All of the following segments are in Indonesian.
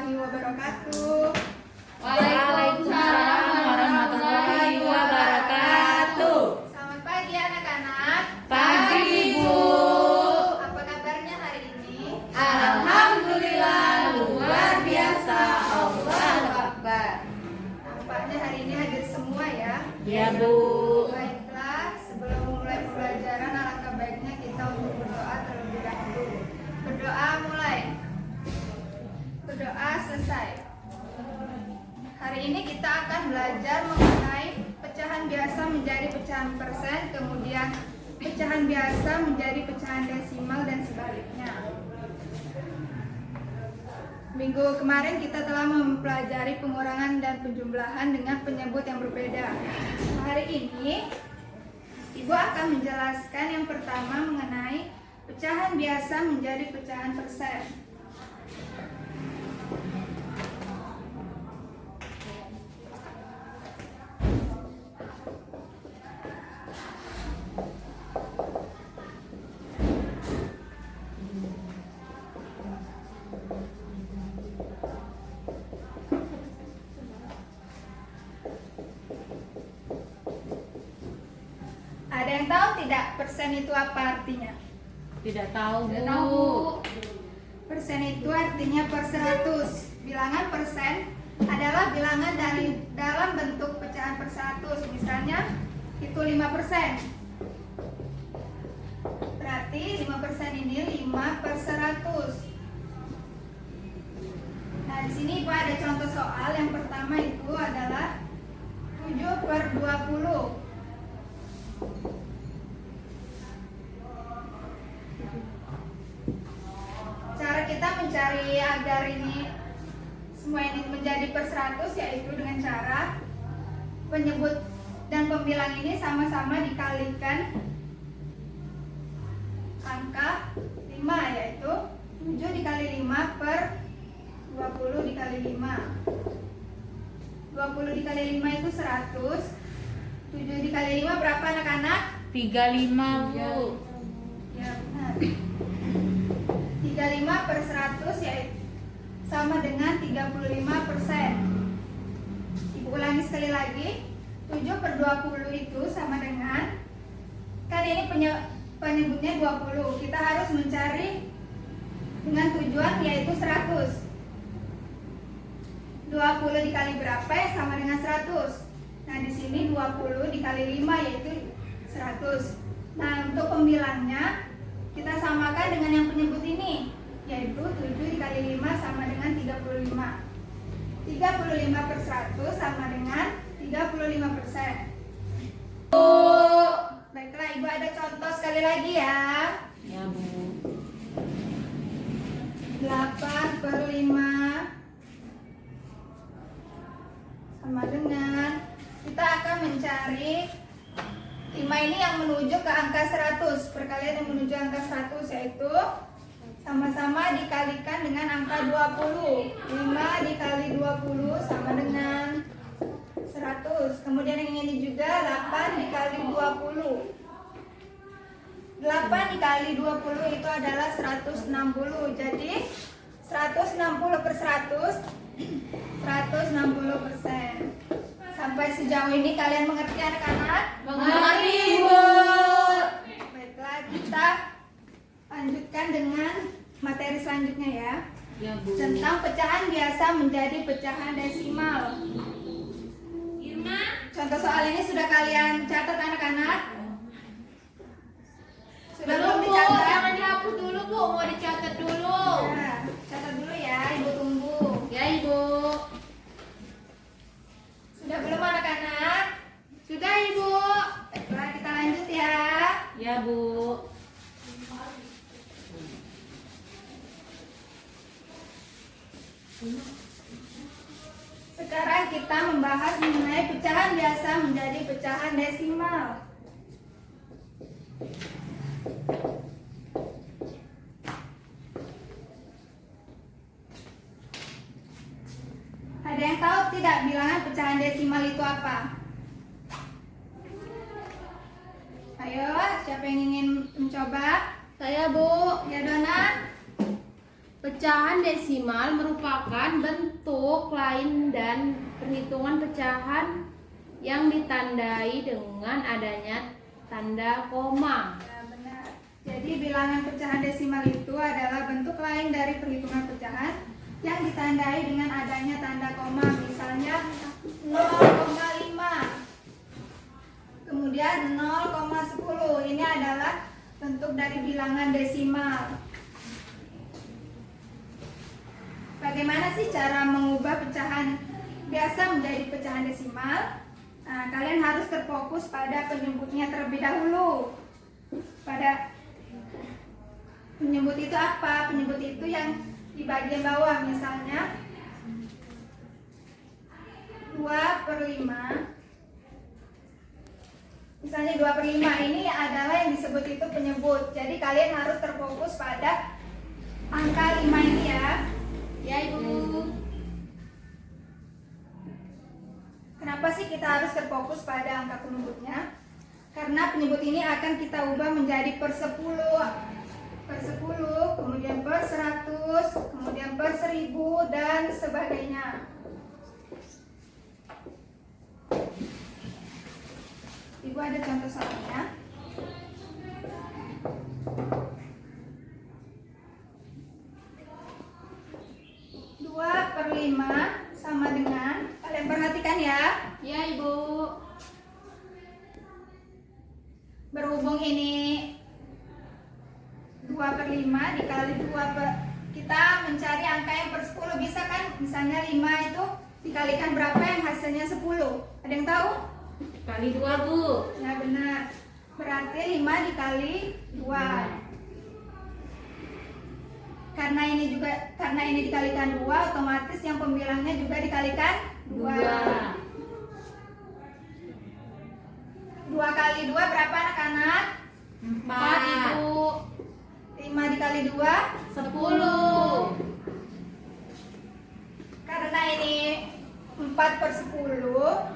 warahmatullahi wabarakatuh. Waalaikumsalam warahmatullahi wabarakatuh. Selamat pagi anak-anak. Pagi, Ibu. Apa kabarnya hari ini? Alhamdulillah luar biasa. Allahu Akbar. Nampaknya hari ini hadir semua ya. Ya, Bu. Baiklah, sebelum memulai pembelajaran alangkah baiknya kita untuk berdoa terlebih dahulu. Berdoa mulai. Berdoa selesai. Hari ini kita akan belajar mengenai pecahan biasa menjadi pecahan persen, kemudian pecahan biasa menjadi pecahan desimal dan sebaliknya. Minggu kemarin kita telah mempelajari pengurangan dan penjumlahan dengan penyebut yang berbeda. Hari ini Ibu akan menjelaskan yang pertama mengenai pecahan biasa menjadi pecahan persen. Ada yang tahu tidak persen itu apa artinya? Tidak tahu, Bu. Tidak tahu. Persen itu artinya per 100. Bilangan persen adalah bilangan dari dalam bentuk pecahan per 100. Misalnya itu 5%. Berarti 5% ini 5 per 100. Nah, di sini Ibu ada contoh soal. Yang pertama itu adalah 7 per 20. Cara kita mencari agar ini semua ini menjadi per 100 yaitu dengan cara penyebut dan pembilang ini sama-sama dikalikan angka 5, yaitu 7 dikali 5 per 20 dikali 5. 20 dikali 5 itu 100. 7 dikali 5 berapa anak-anak? 35, Bu. Ya benar. 35 per 100 yaitu sama dengan 35%. Ibu ulangi sekali lagi. 7 per 20 itu sama dengan, kan ini penyebutnya 20. Kita harus mencari dengan tujuan yaitu 100. 20 dikali berapa ya sama dengan 100. Nah, di sini 20 dikali 5 yaitu 100. Nah, untuk pembilangnya kita samakan dengan yang penyebut ini, yaitu 7 dikali 5 sama dengan 35. 35 per 100 sama dengan 35%. Baiklah, Ibu ada contoh sekali lagi ya. Ya, Bu. 8 per 5 sama dengan, kita akan mencari 5 ini yang menuju ke angka 100. Perkalian yang menuju angka 100 yaitu sama-sama dikalikan dengan angka 20. 5 dikali 20 sama dengan 100. Kemudian yang ini juga 8 dikali 20. 8 dikali 20 itu adalah 160. Jadi 160 per 100 160%. Sampai sejauh ini kalian mengerti anak-anak? Mengerti, Bu. Baiklah, kita lanjutkan dengan materi selanjutnya ya. Ya, Bu. Tentang pecahan biasa menjadi pecahan desimal. Contoh soal ini sudah kalian catat anak-anak? Sudah belum Bu, dicatat? jangan dihapus dulu, Bu. Mau dicatat dulu. Nah, catat dulu ya, Ibu tunggu. Ya, Ibu. Sudah belum anak-anak? Sudah, Ibu. Baiklah, kita lanjut ya. Ya, Bu. Sekarang kita membahas mengenai pecahan biasa menjadi pecahan desimal. Ada yang tahu tidak bilangan pecahan desimal itu apa? Ayo, siapa yang ingin mencoba? Saya, Bu. Ya, Dona. Pecahan desimal merupakan bentuk lain dan perhitungan pecahan yang ditandai dengan adanya tanda koma. Nah, benar. Jadi bilangan pecahan desimal itu adalah bentuk lain dari perhitungan pecahan yang ditandai dengan adanya tanda koma. Misalnya 0,5. Kemudian 0,10. Ini adalah bentuk dari bilangan desimal. Bagaimana sih cara mengubah pecahan biasa menjadi pecahan desimal? Nah, kalian harus terfokus pada penyebutnya terlebih dahulu. Pada penyebut itu apa? Penyebut itu yang di bagian bawah, misalnya 2/5. Misalnya 2/5 ini adalah yang disebut itu penyebut. Jadi kalian harus terfokus pada angka 5 ini ya. Ya, Ibu. Kenapa sih kita harus terfokus pada angka penyebutnya? Karena penyebut ini akan kita ubah menjadi per 10, kemudian per 100, kemudian per 1000 dan sebagainya. Ibu ada contoh soalnya. 2/5 sama dengan, kalian perhatikan ya, Ya, Ibu. berhubung ini 2/5 dikali 2 kita mencari angka yang per 10 bisa kan? Misalnya 5 itu dikalikan berapa yang hasilnya 10? Ada yang tahu? Kali 2, Bu. Ya benar. Berarti 5 dikali 2. Karena ini dikalikan 2, otomatis yang pembilangnya juga dikalikan 2. 2 kali 2 berapa anak-anak? 4, Ibu. 5 dikali 2 10. Karena ini 4/10,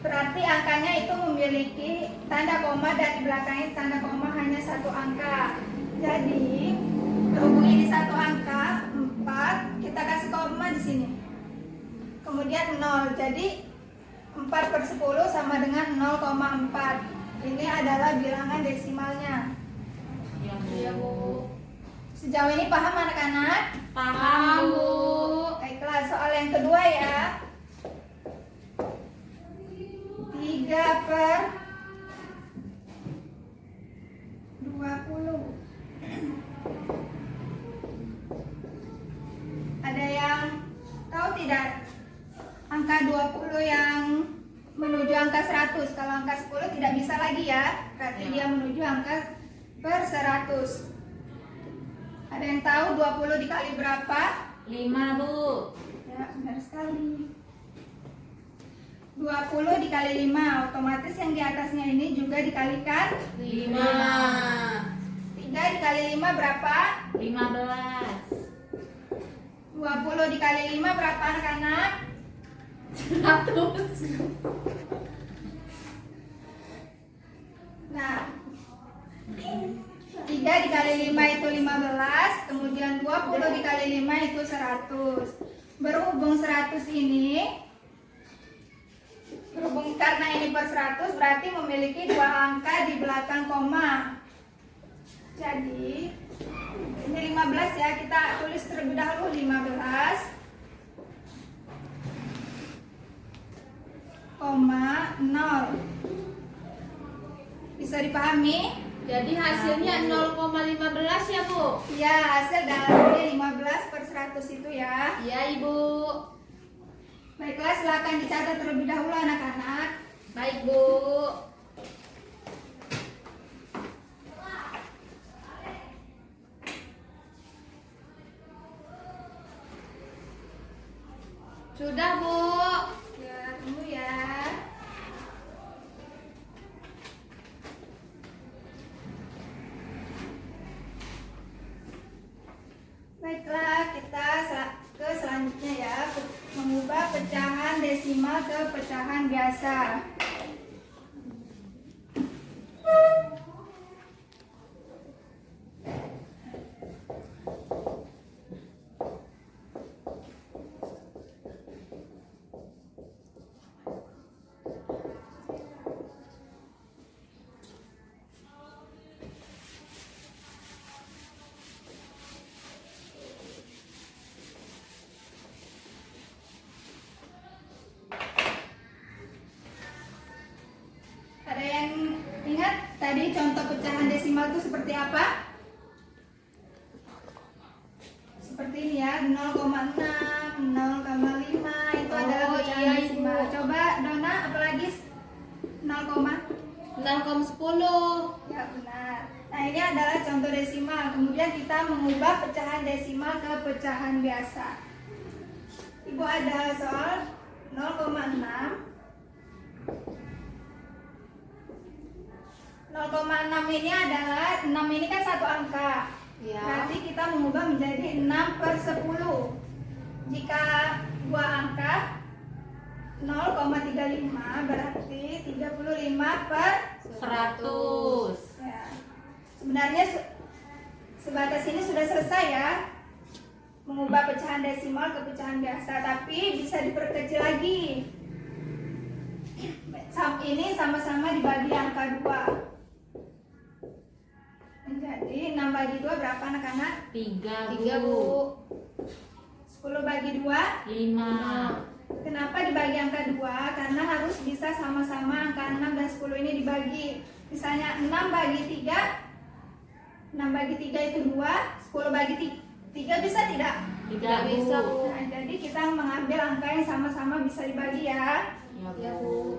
berarti angkanya itu memiliki tanda koma dan di belakangnya tanda koma hanya satu angka. Jadi berhubung ini satu angka 4, kita kasih koma di sini. Kemudian 0. Jadi 4/10 sama dengan 0,4. Ini adalah bilangan desimalnya. Ya, Bu. Sejauh ini paham anak-anak? Paham, Bu. Baiklah, soal yang kedua ya. 3/20. Ada yang tahu tidak angka 20 yang menuju angka 100? Kalau angka 10 tidak bisa lagi ya, berarti dia menuju angka per 100. Ada yang tahu 20 dikali berapa? 5, Bu. Ya, benar sekali. 20 dikali 5, otomatis yang di atasnya ini juga dikalikan 5. 3 dikali 5 berapa? 15. 20 dikali 5 berapa anak-anak? 100. Nah, 3 dikali 5 itu 15, kemudian 20 dikali 5 itu 100. Berhubung 100 ini, karena ini per 100 berarti memiliki dua angka di belakang koma. Jadi ini 15 ya, kita tulis terlebih dahulu 15, koma 0. Bisa dipahami? Jadi hasilnya 0,15 ya, Bu? Ya, hasil dalamnya 15 per 100 itu ya. Ya, Ibu. Baiklah, silakan dicatat terlebih dahulu anak-anak. Baik, Bu. Sudah, Bu. Ya, tunggu ya. Baiklah, kita ke selanjutnya ya, mengubah pecahan desimal ke pecahan biasa. desimal itu seperti apa? Seperti ini ya, 0,6, 0,5 itu adalah Oh, pecahan iya, desimal. Ibu. Coba Dona, apalagi 0, 0,10. ya benar. Nah ini adalah contoh desimal. Kemudian kita mengubah pecahan desimal ke pecahan biasa. Ibu ada soal 0,6. 0,6 ini adalah 6 ini kan satu angka. Ya. Berarti kita mengubah menjadi 6/10. Jika dua angka 0,35 berarti 35/100. 100. Ya. Sebenarnya sebatas ini sudah selesai ya, mengubah pecahan desimal ke pecahan biasa, tapi bisa diperkecil lagi. Ini sama-sama dibagi angka 2 menjadi 6 bagi 2 berapa anak-anak? 3 3, Bu. 10 bagi 2. 5. Kenapa dibagi angka 2? Karena harus bisa sama-sama angka 6 dan 10 ini dibagi. Misalnya 6 bagi 3, 6 bagi 3 itu 2, 10 bagi 3 bisa tidak? Tidak bisa, Bu. Nah, jadi kita mengambil angka yang sama-sama bisa dibagi ya. Ya, Ya, Bu. Bu.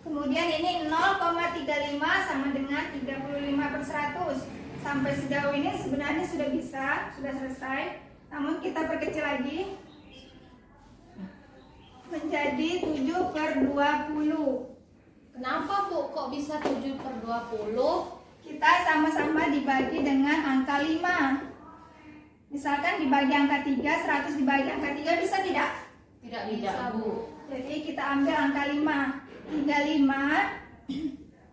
Kemudian ini 0,35 sama dengan 35/100. Sampai sejauh ini sebenarnya sudah bisa, sudah selesai. Namun kita perkecil lagi menjadi 7/20. Kenapa, Bu? Kok bisa 7/20? Kita sama-sama dibagi dengan angka 5. Misalkan dibagi angka 3, 100 dibagi angka 3 bisa tidak? Tidak Tidak, bisa, Bu. Bu. Jadi kita ambil angka 5. 35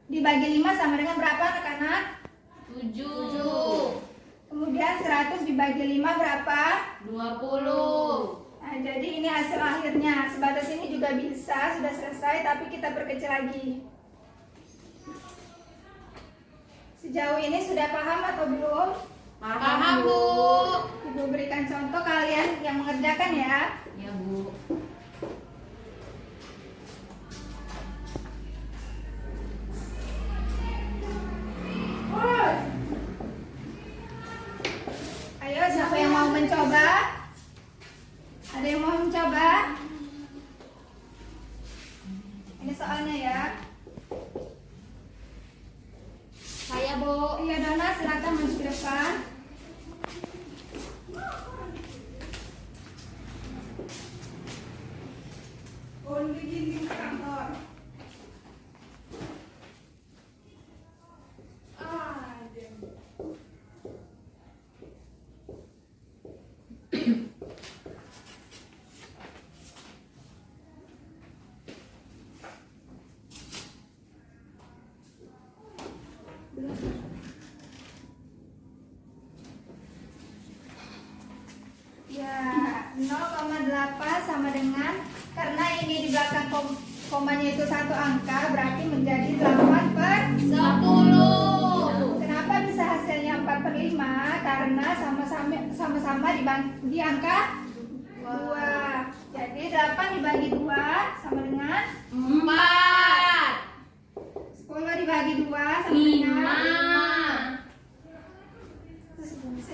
dibagi 5 sama dengan berapa anak-anak? 7. Kemudian 100 dibagi 5 berapa? 20. Nah, jadi ini hasil akhirnya. Sebatas ini juga bisa, sudah selesai, tapi kita perkecil lagi. Sejauh ini sudah paham atau belum? Paham, Bu. Ibu berikan contoh, kalian yang mengerjakan ya. Ya, Bu. Ayo, siapa yang mau mencoba? Ada yang mau mencoba? Ini soalnya ya. Saya, Bu. Iya Dona, silakan maju ke depan. Only di kantor. Ya, 0,8 sama dengan, karena ini di belakang komanya itu satu angka, berarti menjadi 8/10. Kenapa bisa hasilnya 4/5? Karena sama-sama di angka 2. Jadi 8 dibagi 2 sama dengan 4. 10 dibagi 2 sama dengan 5.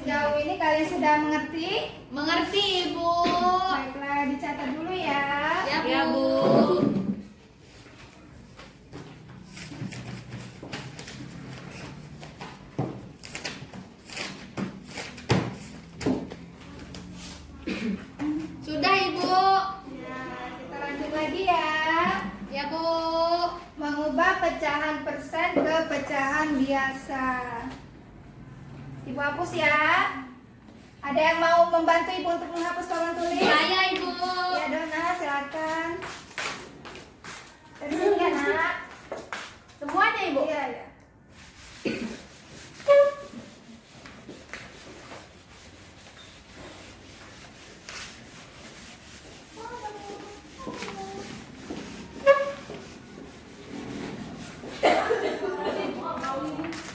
Sejauh ini kalian sudah mengerti? Mengerti, Ibu. Baiklah, dicatat dulu ya. Ya, Bu. Sudah, Ibu. Ya, kita lanjut lagi ya. Ya, Bu. Mengubah pecahan persen ke pecahan biasa. Ibu hapus ya. Ada yang mau membantu Ibu untuk menghapus kolom tulis? Saya, Ibu. Ya Dona, silakan. Dari sini ya nak. Semuanya, Ibu. Iya ya.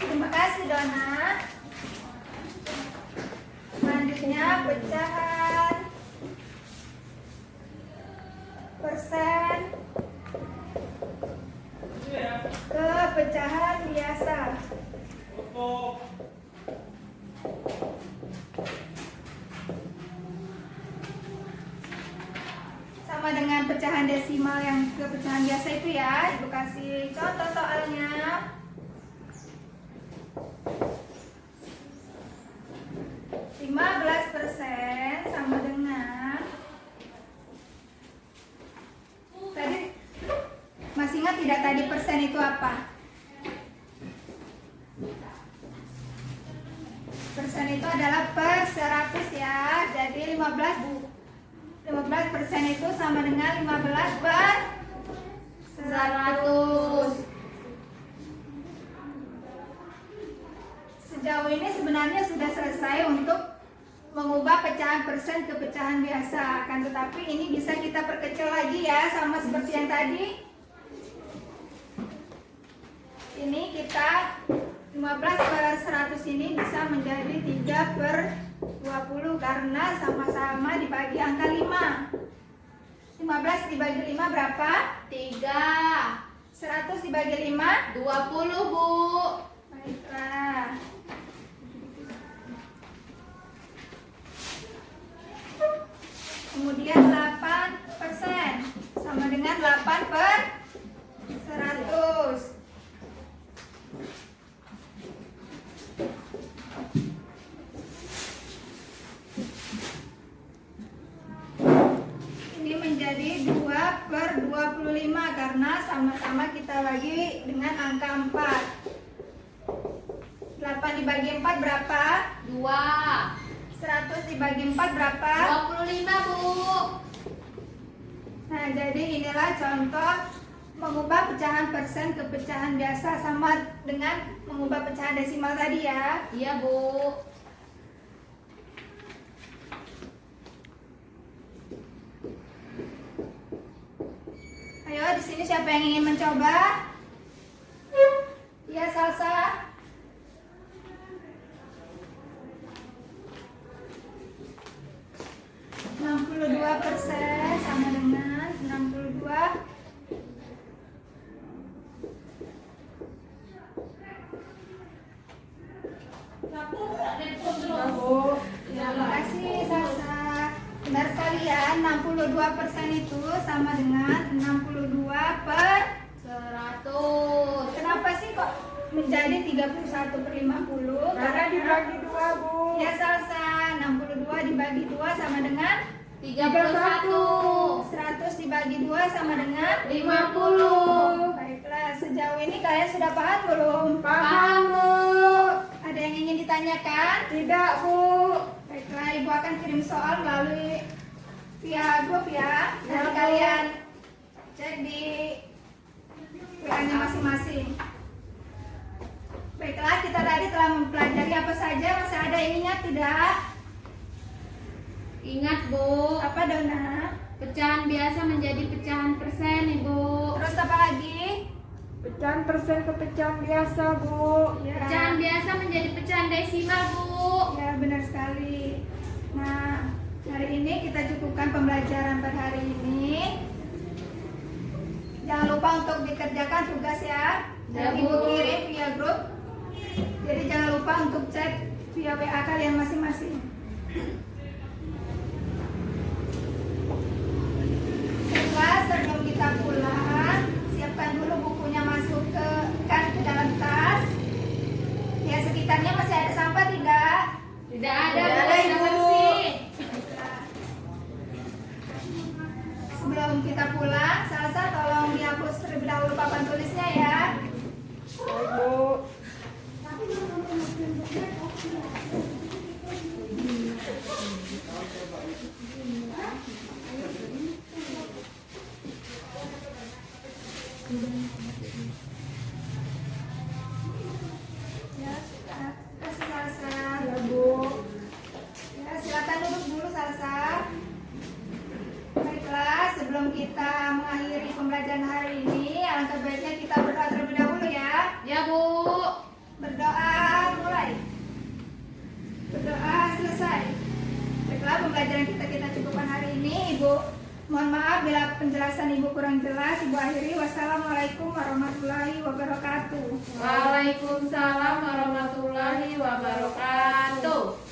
Terima kasih Dona. Selanjutnya pecahan persen ke pecahan biasa. Sama dengan pecahan desimal yang ke pecahan biasa itu ya. Ibu kasih contoh soalnya. %15 sama dengan, tadi masih ingat tidak tadi persen itu apa? Persen itu adalah per 100 ya. Jadi 15% itu sama dengan 15 per 100. Sejauh ini sebenarnya sudah selesai untuk mengubah pecahan persen ke pecahan biasa. Akan tetapi ini bisa kita perkecil lagi ya, sama seperti yang tadi. Ini kita 15 per 100 ini bisa menjadi 3 per 20 karena sama-sama dibagi angka 5. 15 dibagi 5 berapa? 3. 100 dibagi 5? 20, Bu. Baiklah. Kemudian 8% sama dengan 8 per 100. Ini menjadi 2 per 25 karena sama-sama kita bagi dengan angka 4. 8 dibagi 4 berapa? 2. 100 dibagi 4 berapa? 25, Bu. Nah, jadi inilah contoh mengubah pecahan persen ke pecahan biasa sama dengan mengubah pecahan desimal tadi ya. Iya, Bu. Ayo, di sini siapa yang ingin mencoba? Ya, Salsa. 62% sama dengan 62. Terima kasih, Salsa. Benar sekali ya, 62% itu sama dengan 62 per 100. Kenapa sih kok menjadi 31 per 50? Karena dibagi 2, Bu. Ya, Salsa, 62 dibagi 2 sama dengan 31. 100 dibagi 2 sama dengan 50. Baiklah, sejauh ini kalian sudah paham belum? Paham, Bu. Ada yang ingin ditanyakan? Tidak, Bu. Baiklah, Ibu akan kirim soal melalui via grup ya. Ya, Nanti Bu. kalian cek di WA-nya masing-masing. Baiklah, kita tadi telah mempelajari apa saja. Masih ada yang ingat tidak? Ingat, Bu. Apa, Dona? Pecahan biasa menjadi pecahan persen, Ibu. Terus apa lagi? Pecahan persen ke pecahan biasa, Bu. Ya. Pecahan biasa menjadi pecahan desimal, Bu. Ya, benar sekali. Nah, hari ini kita cukupkan pembelajaran pada hari ini. Jangan lupa untuk dikerjakan tugas ya. Ya, Ibu Bu. kirim via grup. Jadi jangan lupa untuk cek via WA kalian masing-masing. Baiklah, sebelum kita pulang, siapkan dulu bukunya masuk ke dalam tas. Ya, sekitarnya masih ada sampah tidak? Tidak ada, Tidak Bu. ada, Sudah Ibu. bersih. Sebelum kita pulang, Salsa tolong dihapus terlebih dahulu papan tulisnya ya. Baik, Bu. Ya, kasih Salsa. Ya, Bu. Ya, silakan duduk dulu Salsa. Baiklah, sebelum kita mengakhiri pembelajaran hari ini, alangkah baiknya kita berdoa terlebih dahulu ya. Ya, Bu. Berdoa mulai. Berdoa selesai. Baiklah, pembelajaran kita cukupkan hari ini. Ibu Mohon maaf bila penjelasan Ibu kurang jelas. Ibu akhiri. Wassalamualaikum warahmatullahi wabarakatuh. Waalaikumsalam warahmatullahi wabarakatuh.